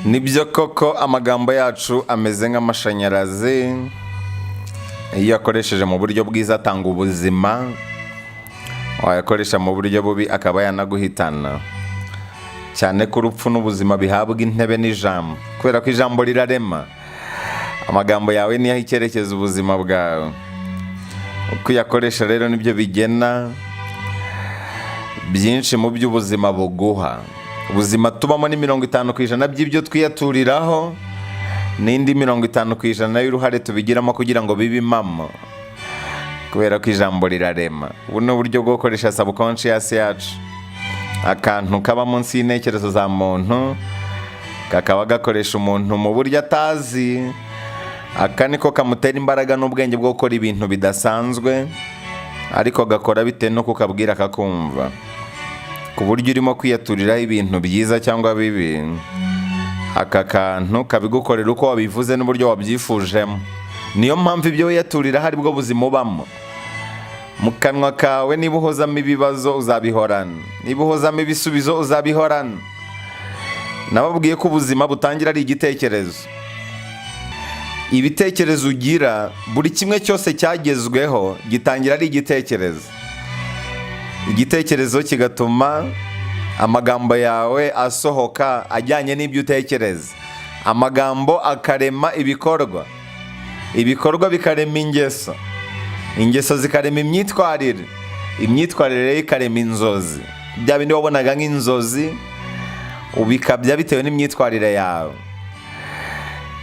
Nibyo koko amagambo yacu ameze nk'amashanyarazi, iyo akoresheje mu buryo bwiza atanga ubuzima, wayakoresha mu buryo bubi akaba yanaguhitana. Cyane ko urupfu n'ubuzima bihabwa intebe n'ijambo, kubera ko ijambo rirarema. Amagambo yawe niyo icyerekeza ubuzima bwawe. Uko uyakoresha rero nibyo bigena byinshi mu by'ubuzima buguha. Ubuzima tubamo ni 50% by'ibyo twiyaturiraho, n'indi 50% y'uruhare tubigiramo kugira ngo bibe impamo, kubera ko ijambo rirarema. Ubu ni uburyo bwo gukoresha subconscious yacu, akantu kaba munsi y'intekerezo za muntu kakaba gakoresha umuntu mu buryo atazi. Aka niko kamutera imbaraga n'ubwenge bwo gukora ibintu bidasanzwe, ariko gakora bitewe no kukabwira kakumva. Ku buryo urimo kwiyaturiraho ibintu byiza cyangwa bibi, aka kantu kabigukorera uko wabivuze n'uburyo wabyifujemo. Niyo mpamvu ibyo wiyaturiraho ari bwo buzima ubamo. Mu kanwa kawe niba uhozamo ibibazo uzabihorana, niba uhozamo ibisubizo uzabihorana. Nababwiye ko ubuzima butangira ari igitekerezo. Ibitekerezo ugira, buri kimwe cyose cyagezweho gitangira ari igitekerezo. Igitekerezo kigatuma amagambo yawe asohoka ajyanye n'ibyo utekereza. Amagambo akarema ibikorwa, ibikorwa bikarema ingeso, ingeso zikarema imyitwarire, imyitwarire ikarema inzozi. Bya bindi wabonaga nk'inzozi ubikabya bitewe n'imyitwarire yawe.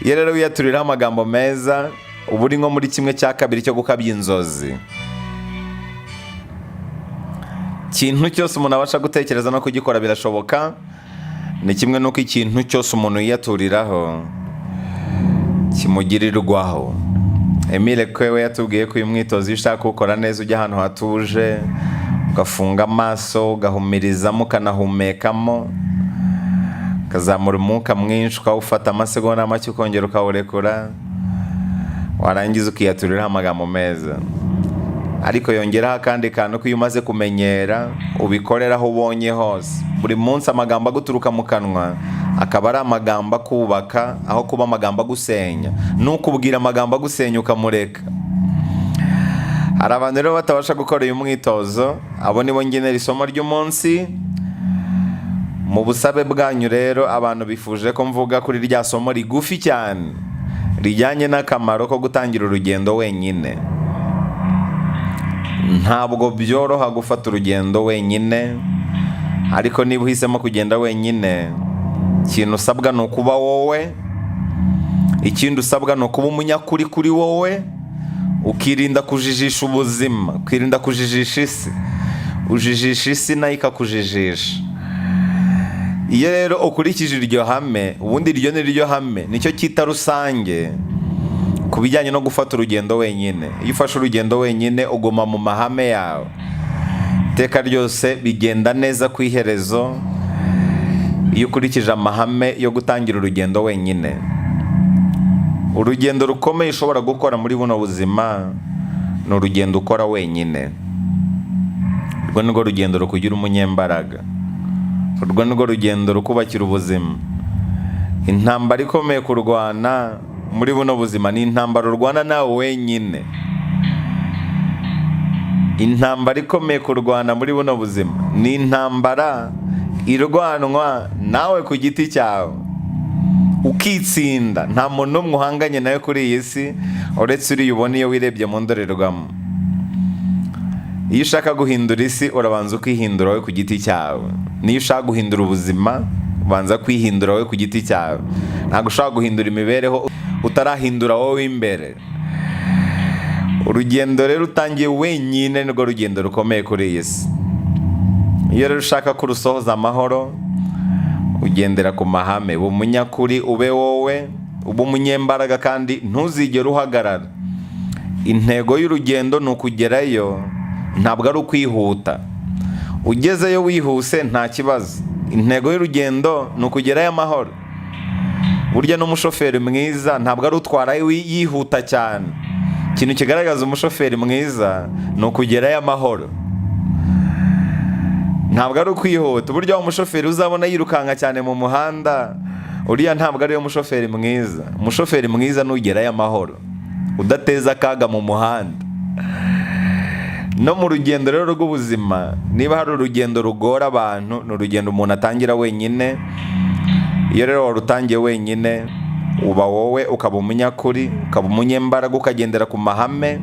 Iyo rero wiyaturiraho amagambo meza, uba uri nko muri 1/2 cyo gukabya inzozi. Ikintu cyose umuntu abasha gutekereza no kugikora birashoboka, ni kimwe n'uko ikintu cyose umuntu yiyaturiraho kimugirirwaho. Emile Kwewe yatubwiye ko uyu mwitozo iyo ushaka gukora neza ujya ahantu hatuje, ugafunga amaso, ugahumirizamo, ukanahumekamo, ukazamura umwuka mwinshi, ukawufata amasegonda make ukongera ukawurekura, warangiza ukiyaturiraho amagambo meza. Ariko yongeraho akandi kantu ko iyo umaze kumenyera ubikorera aho ubonye hose. Buri munsi amagambo aguturuka mu kanwa akaba ari amagambo akubaka aho kuba amagambo agusenya. Nukubwira amagambo agusenya ukamureka. Hari abantu rero batabasha gukora uyu mwitozo, abo nibo ngenera isomo ry'umunsi. Mu busabe bwanyu rero abantu bifuje ko mvuga kuri rya somo rigufi cyane rijyanye n'akamaro ko gutangira urugendo wenyine. Ntabwo byoroha gufata urugendo wenyine, ariko niba uhisemo kugenda wenyine, ikintu usabwa ni ukuba wowe. Ikindi usabwa ni ukuba umunyakuri kuri wowe, ukirinda kujijisha ubuzima, ukirinda kujijisha isi. Ujijisha isi nayo ikakujijisha. Iyo rero ukurikije iryo hame, ubundi iryo ni ryo hame, nicyo cyita rusange ku bijyanye no gufata urugendo wenyine. Iyo ufashe urugendo wenyine uguma mu mahame yawe, iteka ryose bigenda neza ku iherezo. Iyo ukurikije amahame yo gutangira urugendo wenyine, urugendo rukomeye ushobora gukora muri buno buzima ni urugendo ukora wenyine. Urwo nirwo rugendo rukugira umunyembaraga, urwo nirwo rugendo rukubakira ubuzima. Intambara ikomeye kurwana muri buno buzima ni intambara urwana nawe wenyine. Intambara ikomeye kurwana muri buno buzima ni intambara irwanwa nawe ku giti cyawe, ukitsinda. Nta muntu n'umwe uhanganye nawe kuri iyi si uretse uriya ubona iyo wirebye mu ndorerwamo. Iyo ushaka guhindura isi urabanza ukihindura wowe ku giti cyawe. Niyo ushaka guhindura ubuzima ubanza kwihindura wowe ku giti cyawe. Ntabwo ushaka guhindura imibereho utarahindura wowe imbere. Urugendo rero utangiye wenyine nirwo rugendo rukomeye kuri iyi si. Iyo rero ushaka kurusohoza amahoro, ugendera ku mahame. Ube umunyakuri, ube wowe, ube umunyembaraga kandi ntuzigere uhagarara. Intego y'urugendo ni ukugerayo, ntabwo ari ukwihuta. Ugezeyo wihuse nta kibazo. Intego y'urugendo ni ukugerayo amahoro. Burya n'umushoferi mwiza ntabwo ari utwara yihuta cyane. Ikintu kigaragaza umushoferi mwiza ni ukugerayo amahoro. ntabwo ari ukwihuta. Uburyo wa mushoferi uzabona yirukanka cyane mu muhanda uriya ntabwo ariyo mushoferi mwiza. Umushoferi mwiza nugerayo amahoro, udateza akaga mu muhanda. No mu rugendo rero rw'ubuzima, niba hari urugendo rugora abantu, ni urugendo umuntu atangira wenyine. Iyo rero warutangiye wenyine, uba wowe ukaba umunyakuri, ukaba umunyembaraga, ukagendera ku mahame.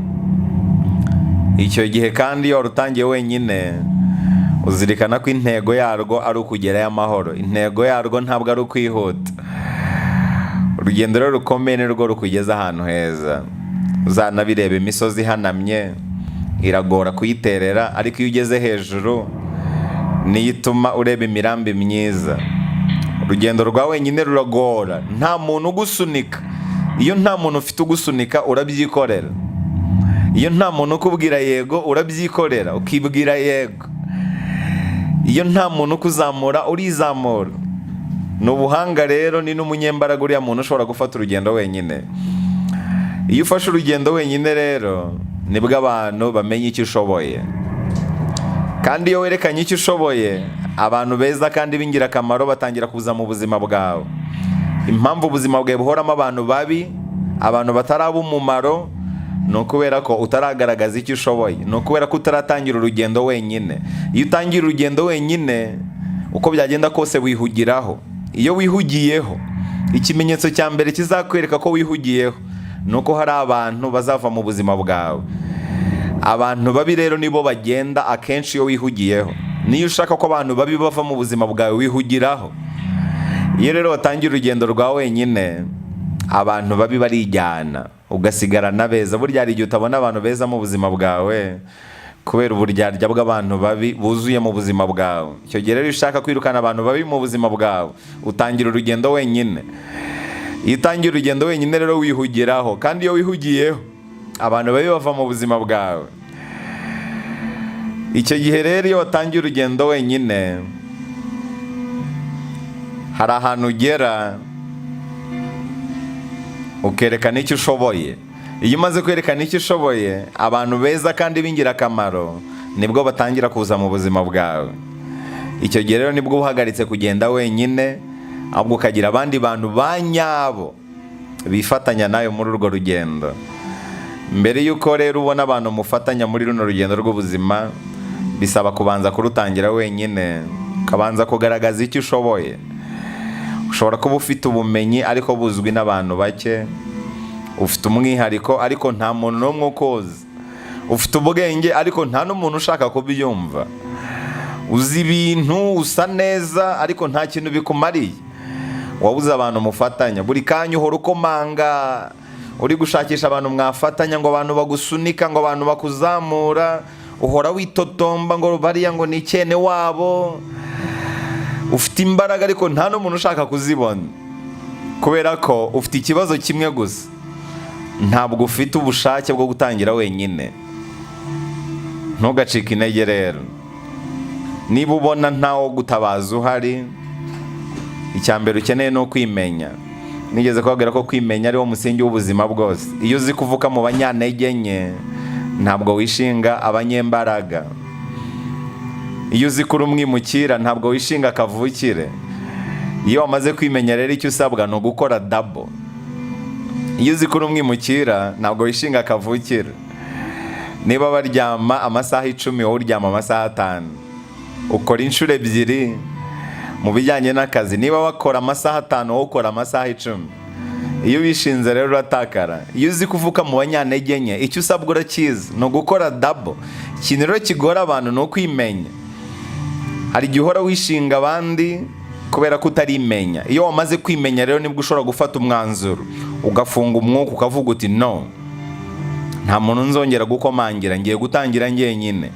Icyo gihe kandi iyo warutangiye wenyine, uzirikana ko intego yarwo ari ukugerayo amahoro. Intego yarwo ntabwo ari ukwihuta. Urugendo rero rukomeye nirwo rukugeza ahantu heza. Uzanabireba, imisozi ihanamye iragora kuyiterera, ariko iyo ugeze hejuru niyo ituma ureba imirambi myiza. Urugendo rwa wenyine ruragora, nta muntu ugusunika. Iyo nta muntu ufite ugusunika, urabyikorera. Iyo nta muntu ukubwira yego, urabyikorera ukibwira yego. Iyo nta muntu ukuzamura, urizamura. Ni ubuhanga rero, ni n'umunyembaraga uriya muntu ushobora gufata urugendo wenyine. Iyo ufashe urugendo wenyine rero, nibwo abantu bamenya icyo ushoboye. Kandi iyo werekanye icyo ushoboye, abantu beza kandi b'ingirakamaro batangira kuza mu buzima bwawe. Impamvu ubuzima bwawe buhoramo abantu babi, abantu bataraba umumaro, ni ukubera ko utaragaragaza icyo ushoboye. Ni ukubera ko utaratangira urugendo wenyine. Iyo utangira urugendo wenyine, uko byagenda kose wihugiraho. Iyo wihugiyeho, ikimenyetso cya mbere kizakwereka ko wihugiyeho ni uko hari abantu bazava mu buzima bwawe. Abantu babi rero nibo bagenda akenshi iyo wihugiyeho. Niyo ushaka ko abantu babi bava mu buzima bwawe, wihugiraho. Iyo rero watangira urugendo rwa wenyine, abantu babi barijyana, ugasigarana beza. Burya hari igihe utabona abantu beza mu buzima bwawe kubera uburyarya bw'abantu babi buzuye mu buzima bwawe. Icyo gihe rero ushaka kwirukana abantu babi mu buzima bwawe, utangira urugendo wenyine. Iyo utangira urugendo wenyine rero wihugiraho, kandi iyo wihugiyeho, abantu babi bava mu buzima bwawe. Icyo gihe rero iyo watangiye urugendo wenyine, hari ahantu ugera ukerekana icyo ushoboye. Iyo umaze kwerekana icyo ushoboye, abantu beza kandi b'ingirakamaro nibwo batangira kuza mu buzima bwawe. Icyo gihe rero nibwo uhagaritse kugenda wenyine, ahubwo ukagira abandi bantu ba nyabo bifatanya nawe muri urwo rugendo. Mbere y'uko rero ubona abantu mufatanya muri runo rugendo rw'ubuzima, bisaba kubanza kurutangira wenyine, ukabanza kugaragaza icyo ushoboye. Ushobora kuba ufite ubumenyi ariko buzwi n'abantu bake. Ufite umwihariko ariko nta muntu n'umwe ukoze. Ufite ubwenge ariko nta n'umuntu ushaka kubyumva. Uzi ibintu, usa neza ariko nta kintu bikumariye. Wabuze abantu mufatanya. Buri kanya uhora ukomanga, uri gushakisha abantu mwafatanya, ngo abantu bagusunika, ngo abantu bakuzamura. Uhora witotomba ngo bariya ngo ni cyene wabo. Ufite imbaraga ariko nta n'umuntu ushaka kuzibona, kubera ko ufite ikibazo kimwe gusa: ntabwo ufite ubushake bwo gutangira wenyine. Ntugacike intege rero. Niba ubona ntawo gutabaza uhari, icya mbere ukeneye ni ukwimenya. Nigeze kubabwira ko kwimenya ari wo musingi w'ubuzima bwose. Iyo uzi kuvuka mu banyantege nke, ntabwo wishinga abanyembaraga. Iyo uzi kuri umwimukira, ntabwo wishinga akavukire. Iyo wamaze kwimenya rero, icyo usabwa ni ugukora double. Iyo uzi kuri umwimukira, ntabwo wishinga akavukire. Niba baryama amasaha 10, wowe uryama amasaha 5. Ukora inshuro 2 mu bijyanye n'akazi. Niba wakora amasaha 5, wowe ukora amasaha 10. Iyo wishinze rero uratakara. Iyo uzi kuvuka mu banyantege nke, icyo usabwa urakizi, ni ugukora double. Ikintu rero kigora abantu ni ukwimenya. Hari igihe uhora wishinga abandi kubera ko utarimenya. Iyo wamaze kwimenya rero, nibwo ushobora gufata umwanzuro, ugafunga umwuka, ukavuga uti no, nta muntu nzongera gukomangira, ngiye gutangira njyenyine.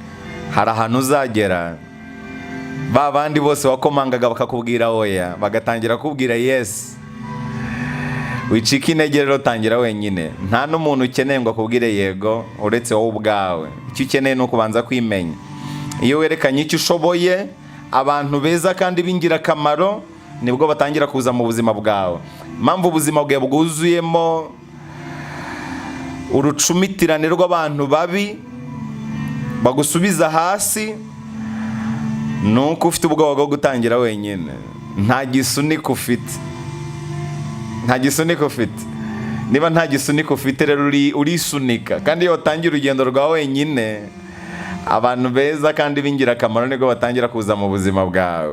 Hari ahantu uzagera, ba bandi bose wakomangaga bakakubwira oya, bagatangira kubwira yes. Wicika intege rero, tangira wenyine. Nta n'umuntu ukeneye ngo akubwire yego uretse wowe ubwawe. Icyo ukeneye ni ukubanza kwimenya. Iyo werekanye icyo ushoboye, abantu beza kandi b'ingirakamaro nibwo batangira kuza mu buzima bwawe. Impamvu ubuzima bwawe bwuzuyemo urucumitirane rw'abantu babi bagusubiza hasi, nuko ufite ubwoba bwo gutangira wenyine. Nta gisunika ufite. nta gisunika ufite. Niba nta gisunika ufite rero urisunika, kandi iyo watangiye urugendo rwawe wenyine, abantu beza kandi b'ingirakamaro nibwo batangira kuza mu buzima bwawe.